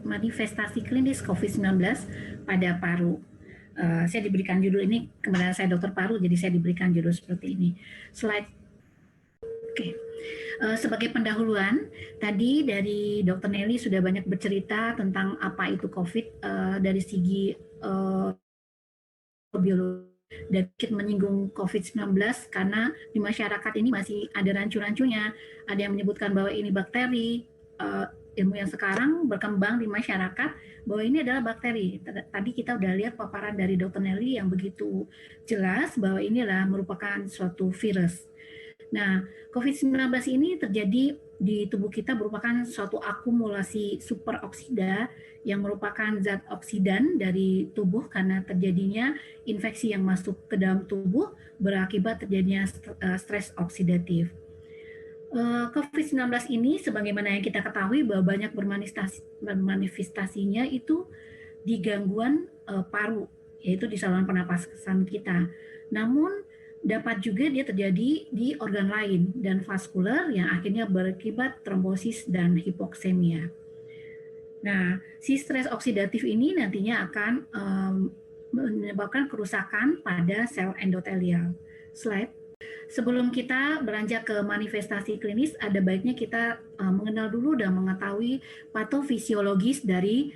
manifestasi klinis COVID-19 pada paru. Saya diberikan judul ini, kemudian saya dokter paru, jadi saya diberikan judul seperti ini. Slide. Oke. Sebagai pendahuluan, tadi dari Dr. Nelly sudah banyak bercerita tentang apa itu COVID dari segi biologi, dan menyinggung COVID-19 karena di masyarakat ini masih ada rancu-rancunya. Ada yang menyebutkan bahwa ini bakteri. Ilmu yang sekarang berkembang di masyarakat bahwa ini adalah bakteri. Tadi kita udah lihat paparan dari Dr. Nelly yang begitu jelas bahwa inilah merupakan suatu virus. Nah, COVID-19 ini terjadi di tubuh kita merupakan suatu akumulasi superoksida yang merupakan zat oksidan dari tubuh karena terjadinya infeksi yang masuk ke dalam tubuh berakibat terjadinya stres oksidatif. COVID-19 ini sebagaimana yang kita ketahui bahwa banyak bermanifestasinya itu di gangguan paru, yaitu di saluran pernapasan kita. Namun dapat juga dia terjadi di organ lain dan vaskular yang akhirnya berakibat trombosis dan hipoksemia. Nah, si stres oksidatif ini nantinya akan menyebabkan kerusakan pada sel endotelial. Slide. Sebelum kita beranjak ke manifestasi klinis, ada baiknya kita mengenal dulu dan mengetahui patofisiologis dari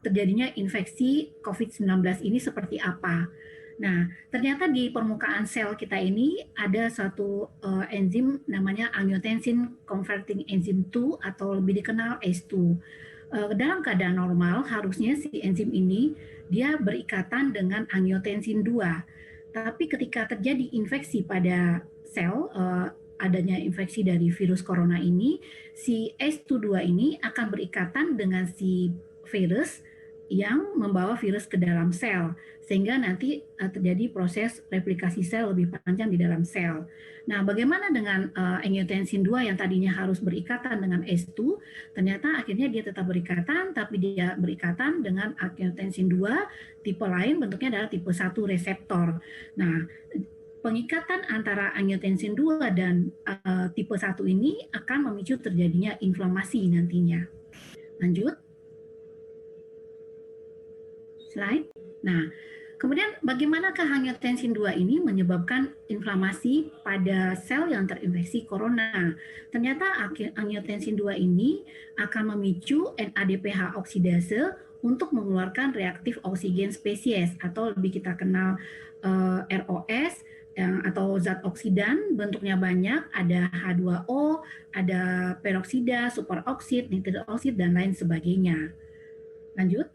terjadinya infeksi COVID-19 ini seperti apa. Nah, ternyata di permukaan sel kita ini ada suatu enzim namanya angiotensin converting enzyme 2 atau lebih dikenal ACE2. Dalam keadaan normal harusnya si enzim ini dia berikatan dengan angiotensin 2. Tapi ketika terjadi infeksi pada sel, adanya infeksi dari virus corona ini, si ACE2 ini akan berikatan dengan si virus yang membawa virus ke dalam sel, sehingga nanti terjadi proses replikasi sel lebih panjang di dalam sel. Nah, bagaimana dengan angiotensin 2 yang tadinya harus berikatan dengan ACE2, ternyata akhirnya dia tetap berikatan, tapi dia berikatan dengan angiotensin 2 tipe lain, bentuknya adalah tipe 1 reseptor. Nah, pengikatan antara angiotensin 2 dan tipe 1 ini akan memicu terjadinya inflamasi nantinya. Lanjut. Slide. Nah, kemudian bagaimanakah angiotensin 2 ini menyebabkan inflamasi pada sel yang terinfeksi corona? Ternyata angiotensin 2 ini akan memicu NADPH oksidase untuk mengeluarkan reaktif oksigen spesies atau lebih kita kenal ROS atau zat oksidan, bentuknya banyak, ada H2O, ada peroksida, superoksid, nitrit oksid, dan lain sebagainya. Lanjut.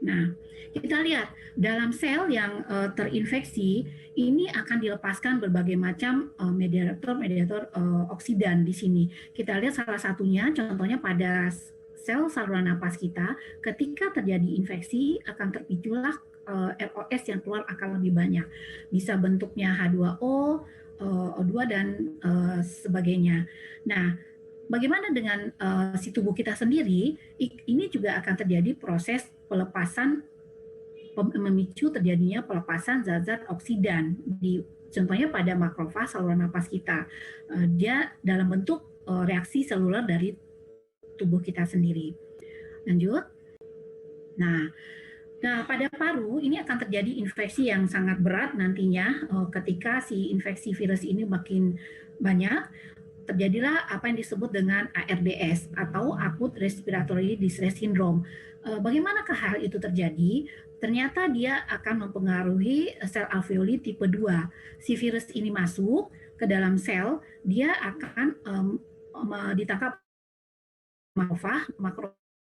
Nah, kita lihat dalam sel yang terinfeksi ini akan dilepaskan berbagai macam mediator oksidan di sini. Kita lihat salah satunya, contohnya pada sel saluran napas kita, ketika terjadi infeksi akan terpiculah ROS yang keluar akan lebih banyak. Bisa bentuknya H2O, O2 dan sebagainya. Nah, bagaimana dengan si tubuh kita sendiri? Ini juga akan terjadi proses pelepasan, memicu terjadinya pelepasan zat-zat oksidan di contohnya pada makrofag saluran napas kita. Dia dalam bentuk reaksi seluler dari tubuh kita sendiri. Lanjut. Nah, pada paru ini akan terjadi infeksi yang sangat berat nantinya ketika si infeksi virus ini makin banyak. Terjadilah apa yang disebut dengan ARDS atau Acute Respiratory Distress Syndrome. Bagaimanakah hal itu terjadi? Ternyata dia akan mempengaruhi sel alveoli tipe 2. Si virus ini masuk ke dalam sel, dia akan ditangkap makrofag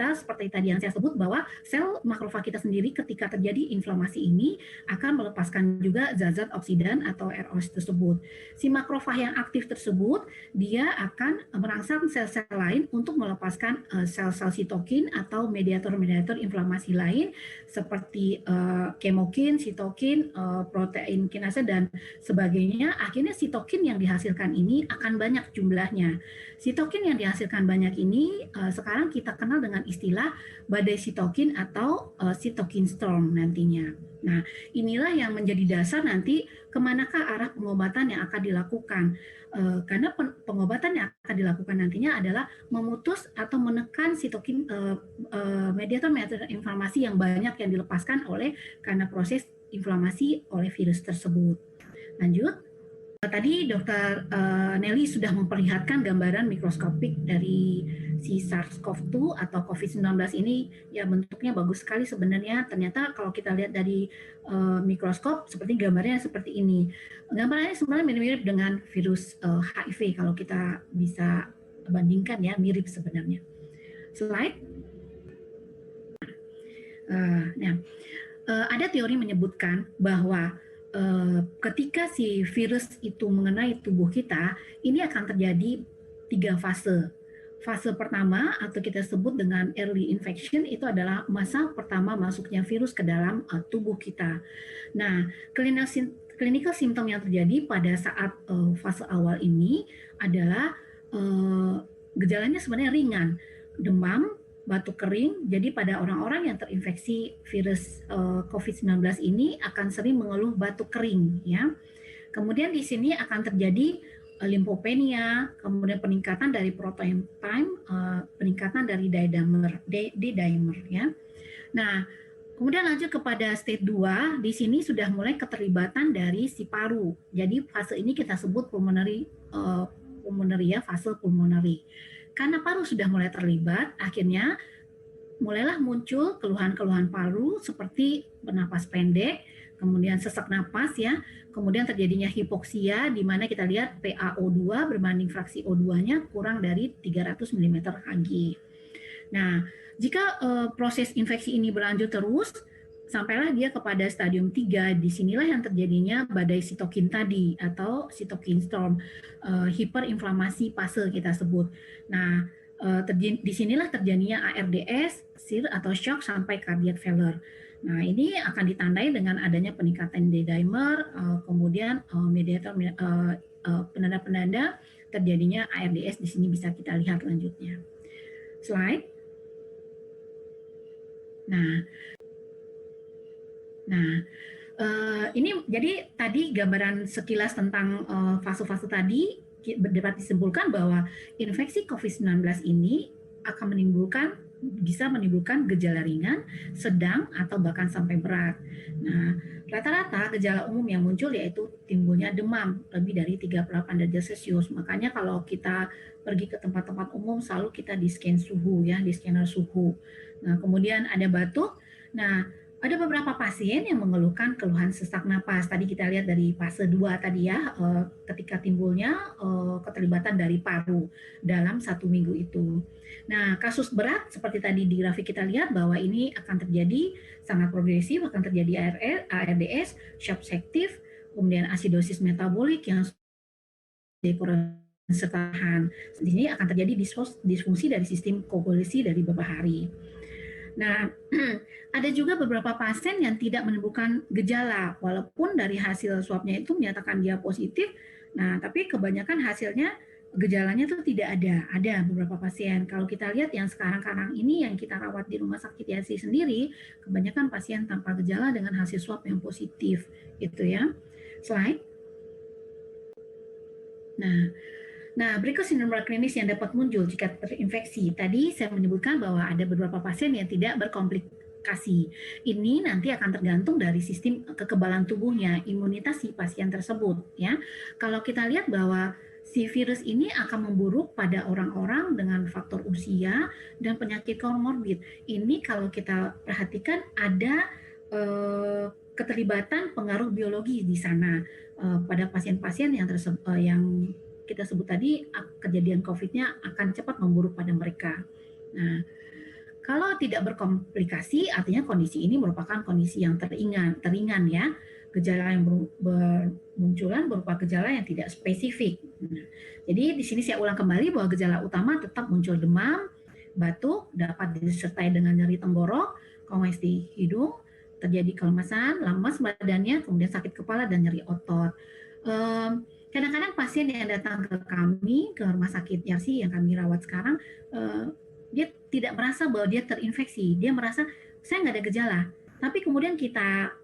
seperti tadi yang saya sebut bahwa sel makrofag kita sendiri ketika terjadi inflamasi ini akan melepaskan juga zat-zat oksidan atau ROS tersebut. Si makrofag yang aktif tersebut dia akan merangsang sel-sel lain untuk melepaskan sel-sel sitokin atau mediator-mediator inflamasi lain seperti kemokin, sitokin, protein kinase dan sebagainya. Akhirnya sitokin yang dihasilkan ini akan banyak jumlahnya. Sitokin yang dihasilkan banyak ini sekarang kita kenal dengan istilah badai sitokin atau cytokine storm nantinya. Nah, inilah yang menjadi dasar nanti kemanakah arah pengobatan yang akan dilakukan. Karena pengobatan yang akan dilakukan nantinya adalah memutus atau menekan sitokin mediator-mediator inflamasi yang banyak yang dilepaskan oleh karena proses inflamasi oleh virus tersebut. Lanjut. Tadi Dr. Nelly sudah memperlihatkan gambaran mikroskopik dari si SARS-CoV-2 atau COVID-19 ini, ya bentuknya bagus sekali sebenarnya. Ternyata kalau kita lihat dari mikroskop, seperti gambarnya seperti ini. Gambarnya sebenarnya mirip-mirip dengan virus HIV kalau kita bisa bandingkan ya, mirip sebenarnya. Slide. Nah, ada teori menyebutkan bahwa ketika si virus itu mengenai tubuh kita, ini akan terjadi 3 fase. Fase pertama atau kita sebut dengan early infection itu adalah masa pertama masuknya virus ke dalam tubuh kita. Nah, clinical symptom yang terjadi pada saat fase awal ini adalah gejalanya sebenarnya ringan, demam, batuk kering. Jadi pada orang-orang yang terinfeksi virus COVID-19 ini akan sering mengeluh batuk kering ya. Kemudian di sini akan terjadi limfopenia, kemudian peningkatan dari protein time, peningkatan dari D-dimer ya. Nah, kemudian lanjut kepada stage 2, di sini sudah mulai keterlibatan dari si paru. Jadi fase ini kita sebut pulmonary ya, fase pulmonary. Karena paru sudah mulai terlibat, akhirnya mulailah muncul keluhan-keluhan paru seperti bernapas pendek, kemudian sesak napas ya, kemudian terjadinya hipoksia di mana kita lihat PaO2 berbanding fraksi O2-nya kurang dari 300 mm Hg. Nah, jika proses infeksi ini berlanjut terus, sampailah dia kepada stadium 3, disinilah yang terjadinya badai sitokin tadi atau cytokine storm, hiperinflamasi fase kita sebut. Nah, disinilah terjadinya ARDS, SIR atau shock sampai cardiac failure. Nah, ini akan ditandai dengan adanya peningkatan D-dimer, kemudian mediator penanda-penanda terjadinya ARDS di sini bisa kita lihat lanjutnya. Slide. Nah, ini jadi tadi gambaran sekilas tentang fase-fase tadi dapat disimpulkan bahwa infeksi COVID-19 ini akan bisa menimbulkan gejala ringan, sedang, atau bahkan sampai berat. Nah, rata-rata gejala umum yang muncul yaitu timbulnya demam lebih dari 38 derajat Celcius. Makanya kalau kita pergi ke tempat-tempat umum selalu kita di scan suhu ya, di scanner suhu. Nah, kemudian ada batuk. Nah, ada beberapa pasien yang mengeluhkan keluhan sesak napas. Tadi kita lihat dari fase 2 tadi ya, ketika timbulnya keterlibatan dari paru dalam 1 minggu itu. Nah, kasus berat seperti tadi di grafik kita lihat bahwa ini akan terjadi sangat progresif, akan terjadi ARDS, shock septic, kemudian asidosis metabolik yang sertahan. Di sini akan terjadi disfungsi dari sistem koagulasi dari beberapa hari. Nah, ada juga beberapa pasien yang tidak menimbulkan gejala, walaupun dari hasil swabnya itu menyatakan dia positif. Nah, tapi kebanyakan hasilnya gejalanya itu tidak ada. Ada beberapa pasien. Kalau kita lihat yang sekarang ini yang kita rawat di rumah sakit YASI sendiri, kebanyakan pasien tanpa gejala dengan hasil swab yang positif, gitu ya. Slide. Nah, berikut sindrom klinis yang dapat muncul jika terinfeksi. Tadi saya menyebutkan bahwa ada beberapa pasien yang tidak berkomplikasi. Ini nanti akan tergantung dari sistem kekebalan tubuhnya, imunitas si pasien tersebut. Ya, kalau kita lihat bahwa si virus ini akan memburuk pada orang-orang dengan faktor usia dan penyakit komorbid. Ini kalau kita perhatikan ada keterlibatan pengaruh biologi di sana pada pasien-pasien yang kita sebut tadi kejadian COVID-nya akan cepat memburuk pada mereka. Nah, kalau tidak berkomplikasi, artinya kondisi ini merupakan kondisi yang teringan ya. Gejala yang bermunculan berupa gejala yang tidak spesifik. Nah, jadi di sini saya ulang kembali bahwa gejala utama tetap muncul demam, batuk, dapat disertai dengan nyeri tenggorok, konges di hidung, terjadi kelemasan, lemas badannya, kemudian sakit kepala dan nyeri otot. Kadang-kadang pasien yang datang ke kami, ke rumah sakit YASI yang kami rawat sekarang, dia tidak merasa bahwa dia terinfeksi. Dia merasa, saya nggak ada gejala. Tapi kemudian kita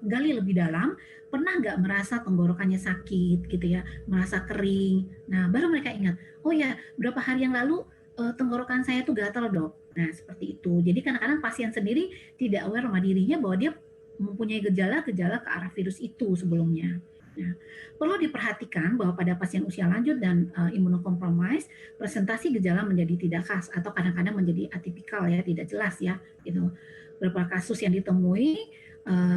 gali lebih dalam, pernah nggak merasa tenggorokannya sakit gitu ya, merasa kering. Nah, baru mereka ingat, oh ya berapa hari yang lalu tenggorokan saya tuh gatal dok. Nah, seperti itu. Jadi kadang-kadang pasien sendiri tidak aware sama dirinya bahwa dia mempunyai gejala-gejala ke arah virus itu sebelumnya. Nah, perlu diperhatikan bahwa pada pasien usia lanjut dan imunokompromis, presentasi gejala menjadi tidak khas atau kadang-kadang menjadi atipikal ya, tidak jelas ya. Gitu. Beberapa kasus yang ditemui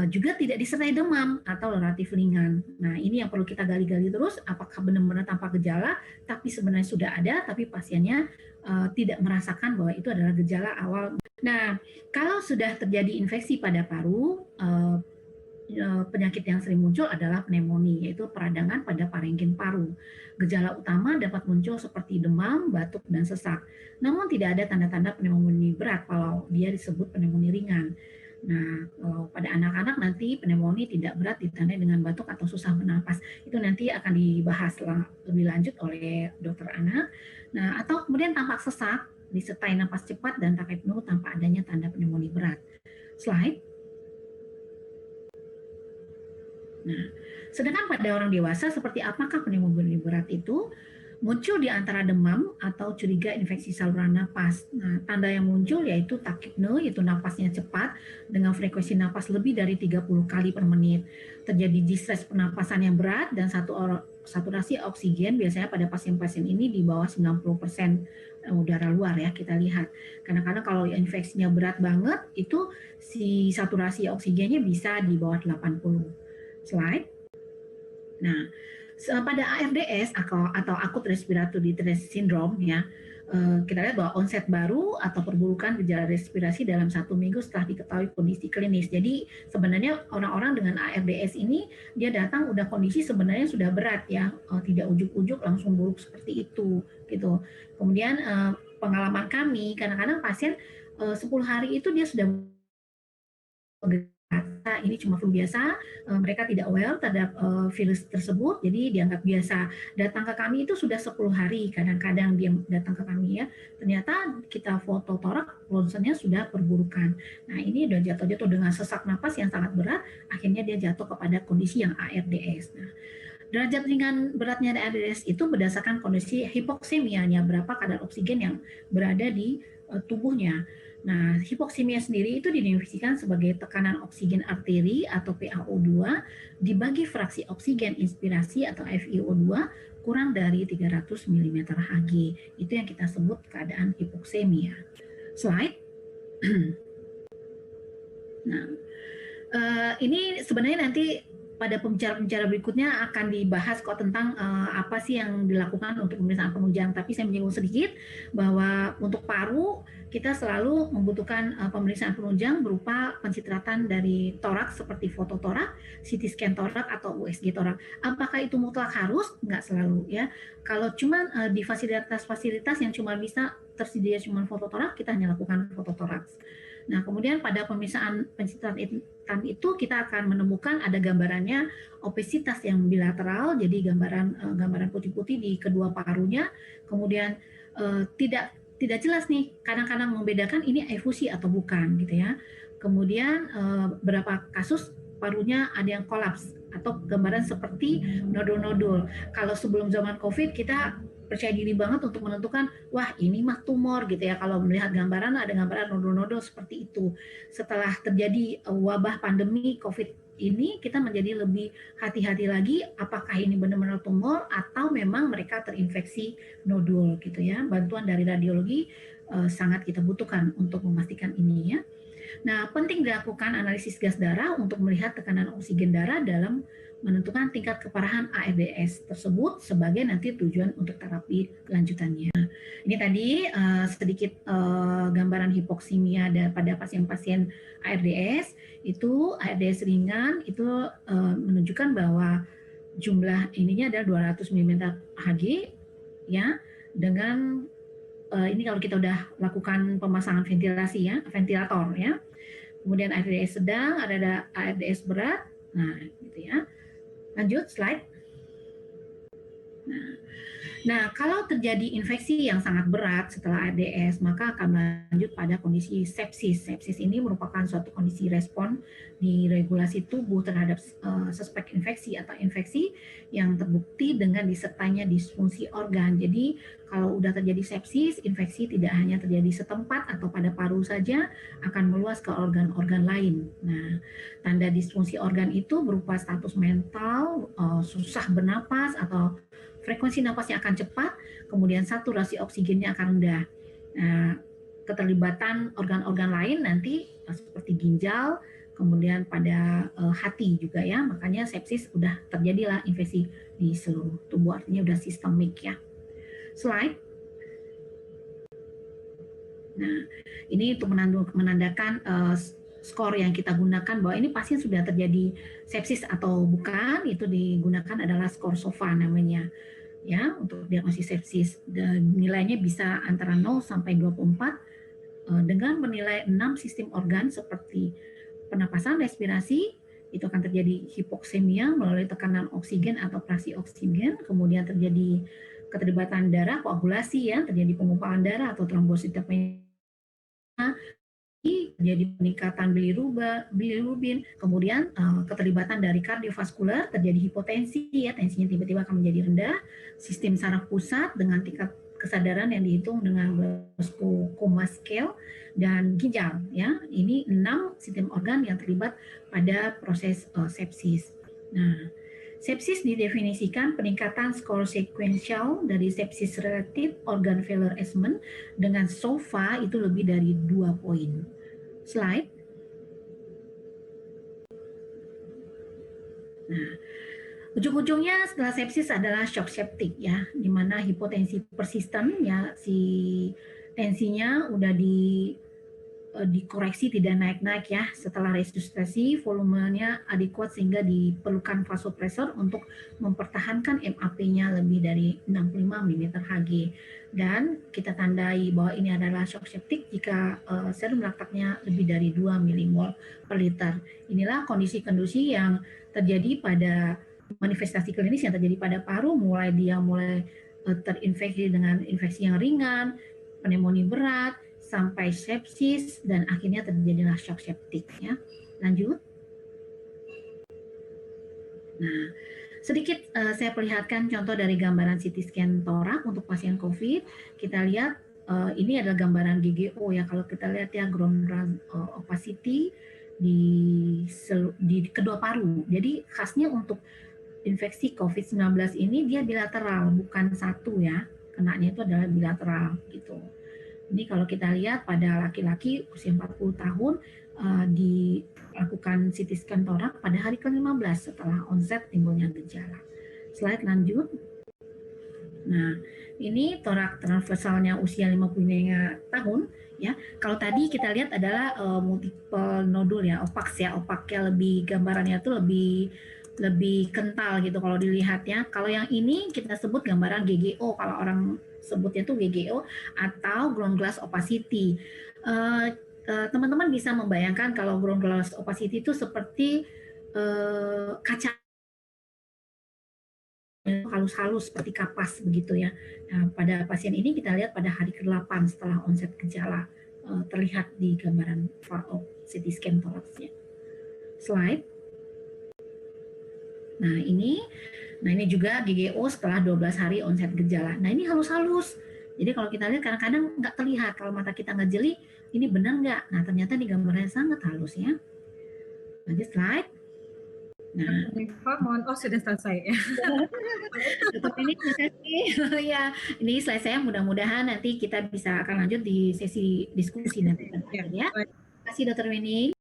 juga tidak disertai demam atau relatif ringan. Nah, ini yang perlu kita gali-gali terus, apakah benar-benar tanpa gejala, tapi sebenarnya sudah ada, tapi pasiennya tidak merasakan bahwa itu adalah gejala awal. Nah, kalau sudah terjadi infeksi pada paru, penyakit yang sering muncul adalah pneumonia, yaitu peradangan pada parenkim paru. Gejala utama dapat muncul seperti demam, batuk, dan sesak. Namun tidak ada tanda-tanda pneumonia berat kalau dia disebut pneumonia ringan. Nah, pada anak-anak nanti pneumonia tidak berat ditandai dengan batuk atau susah bernapas. Itu nanti akan dibahas lebih lanjut oleh dokter anak. Nah, atau kemudian tampak sesak, disertai napas cepat dan pakai penuh tanpa adanya tanda pneumonia berat. Slide. Nah, sedangkan pada orang dewasa seperti apakah pneumonia berat itu? Muncul di antara demam atau curiga infeksi saluran napas. Nah, tanda yang muncul yaitu takipne, yaitu napasnya cepat dengan frekuensi napas lebih dari 30 kali per menit. Terjadi distres pernapasan yang berat dan saturasi oksigen biasanya pada pasien-pasien ini di bawah 90% udara luar ya, kita lihat. Kadang-kadang kalau infeksinya berat banget itu si saturasi oksigennya bisa di bawah 80. Slide. Nah, pada ARDS atau akut respiratory distress syndrome ya, kita lihat bahwa onset baru atau perburukan gejala respirasi dalam 1 minggu setelah diketahui kondisi klinis. Jadi sebenarnya orang-orang dengan ARDS ini dia datang udah kondisi sebenarnya sudah berat ya, tidak ujuk-ujuk langsung buruk seperti itu gitu. Kemudian pengalaman kami kadang-kadang pasien 10 hari itu dia sudah ini cuma flu biasa, mereka tidak aware terhadap virus tersebut, jadi dianggap biasa. Datang ke kami itu sudah 10 hari, kadang-kadang dia datang ke kami ya, ternyata kita foto toraks, ronsennya sudah perburukan. Nah ini udah jatuh-jatuh dengan sesak napas yang sangat berat, akhirnya dia jatuh kepada kondisi yang ARDS. Nah, derajat ringan beratnya ARDS itu berdasarkan kondisi hipoksemianya, berapa kadar oksigen yang berada di tubuhnya. Nah, hipoksemia sendiri itu didefinisikan sebagai tekanan oksigen arteri atau PaO2 dibagi fraksi oksigen inspirasi atau FiO2 kurang dari 300 mm Hg. Itu yang kita sebut keadaan hipoksemia. Slide. Nah, ini sebenarnya nanti pada pembicara-pembicara berikutnya akan dibahas kok tentang apa sih yang dilakukan untuk pemeriksaan penunjang. Tapi saya menyinggung sedikit bahwa untuk paru kita selalu membutuhkan pemeriksaan penunjang berupa pencitratan dari toraks seperti foto toraks, CT scan toraks atau USG toraks. Apakah itu mutlak harus? Nggak selalu ya. Kalau cuma di fasilitas-fasilitas yang cuma bisa tersedia cuma foto toraks, kita hanya lakukan foto toraks. Nah, kemudian pada pemeriksaan pencitratan itu kita akan menemukan ada gambarannya obesitas yang bilateral, jadi gambaran putih-putih di kedua parunya. Kemudian tidak jelas nih, kadang-kadang membedakan ini efusi atau bukan gitu ya. Kemudian beberapa kasus parunya ada yang kolaps atau gambaran seperti nodul-nodul. Kalau sebelum zaman COVID kita percaya diri banget untuk menentukan wah ini mah tumor gitu ya, kalau melihat gambaran ada gambaran nodul-nodul seperti itu. Setelah terjadi wabah pandemi COVID ini kita menjadi lebih hati-hati lagi apakah ini benar-benar tumor atau memang mereka terinfeksi nodul gitu ya. Bantuan dari radiologi sangat kita butuhkan untuk memastikan ini ya. Nah, penting dilakukan analisis gas darah untuk melihat tekanan oksigen darah dalam menentukan tingkat keparahan ARDS tersebut sebagai nanti tujuan untuk terapi lanjutannya. Ini tadi sedikit gambaran hipoksemia pada pasien-pasien ARDS. Itu ARDS ringan itu menunjukkan bahwa jumlah ininya adalah 200 mm Hg ya, dengan ini kalau kita udah lakukan pemasangan ventilasi ya, ventilator ya. Kemudian ARDS sedang, ada ARDS berat. Nah, gitu ya. Lanjut slide. Nah, Nah, kalau terjadi infeksi yang sangat berat setelah ARDS, maka akan lanjut pada kondisi sepsis. Sepsis ini merupakan suatu kondisi respon di regulasi tubuh terhadap suspek infeksi atau infeksi yang terbukti dengan disertanya disfungsi organ. Jadi, kalau udah terjadi sepsis, infeksi tidak hanya terjadi setempat atau pada paru saja, akan meluas ke organ-organ lain. Nah, tanda disfungsi organ itu berupa status mental, susah bernapas atau frekuensi napasnya akan cepat, kemudian saturasi oksigennya akan rendah. Nah, keterlibatan organ-organ lain nanti seperti ginjal, kemudian pada hati juga ya, makanya sepsis udah terjadilah infeksi di seluruh tubuh, artinya udah sistemik ya. Slide. Nah, ini untuk menandakan skor yang kita gunakan bahwa ini pasien sudah terjadi sepsis atau bukan, itu digunakan adalah skor SOFA namanya ya untuk diagnosis sepsis. Dan nilainya bisa antara 0 sampai 24 dengan menilai 6 sistem organ seperti pernapasan, respirasi, itu akan terjadi hipoksemia melalui tekanan oksigen atau prasi oksigen, kemudian terjadi keterlibatan darah, koagulasi ya, terjadi pengumpalan darah atau trombositopenia, jadi peningkatan bilirubin, kemudian keterlibatan dari kardiovaskular, terjadi hipotensi ya, tensinya tiba-tiba akan menjadi rendah, sistem saraf pusat dengan tingkat kesadaran yang dihitung dengan Glasgow Coma Scale, dan ginjal ya. Ini 6 sistem organ yang terlibat pada proses sepsis. Nah, sepsis didefinisikan peningkatan skor sekuensial dari sepsis relatif organ failure assessment dengan SOFA itu lebih dari 2 poin. Slide. Nah, ujung-ujungnya setelah sepsis adalah shock septic ya, di mana hipotensi persisten ya, si tensinya udah dikoreksi tidak naik-naik ya, setelah resusitasi volumenya adekuat sehingga diperlukan vasopresor untuk mempertahankan MAP-nya lebih dari 65 mmHg, dan kita tandai bahwa ini adalah shock septic jika serum laktatnya lebih dari 2 mmol per liter. Inilah kondisi-kondisi yang terjadi pada manifestasi klinis yang terjadi pada paru, mulai terinfeksi dengan infeksi yang ringan, pneumonia berat, sampai sepsis, dan akhirnya terjadilah shock septic ya. Lanjut. Nah, sedikit saya perlihatkan contoh dari gambaran CT scan torak untuk pasien COVID. Kita lihat ini adalah gambaran GGO ya. Kalau kita lihat ya, ground glass opacity di kedua paru. Jadi khasnya untuk infeksi COVID-19 ini dia bilateral, bukan satu ya. Kenanya itu adalah bilateral gitu. Ini kalau kita lihat pada laki-laki usia 40 tahun dilakukan CT scan torak pada hari ke-15 setelah onset timbulnya gejala. Slide lanjut. Nah, ini torak transversalnya usia 55 tahun ya. Kalau tadi kita lihat adalah multiple nodul ya, opaknya lebih, gambarannya itu lebih kental gitu kalau dilihat ya. Kalau yang ini kita sebut gambaran GGO, kalau orang sebutnya itu GGO atau ground glass opacity. Teman-teman bisa membayangkan kalau ground glass opacity itu seperti kaca halus-halus seperti kapas begitu ya. Nah, pada pasien ini kita lihat pada hari ke-8 setelah onset gejala, terlihat di gambaran CT scan toraksnya. Slide. Nah ini juga GGO setelah 12 hari onset gejala. Nah ini halus-halus. Jadi kalau kita lihat kadang-kadang nggak terlihat, kalau mata kita nggak jeli, ini benar nggak? Nah ternyata di gambarnya sangat halus ya. Lanjut slide. Nah, sudah selesai ya. Tutup ini, terima kasih. Ya, ini slide saya, mudah-mudahan nanti kita bisa akan lanjut di sesi diskusi nanti. Ya. Terima kasih Dr. Winnie.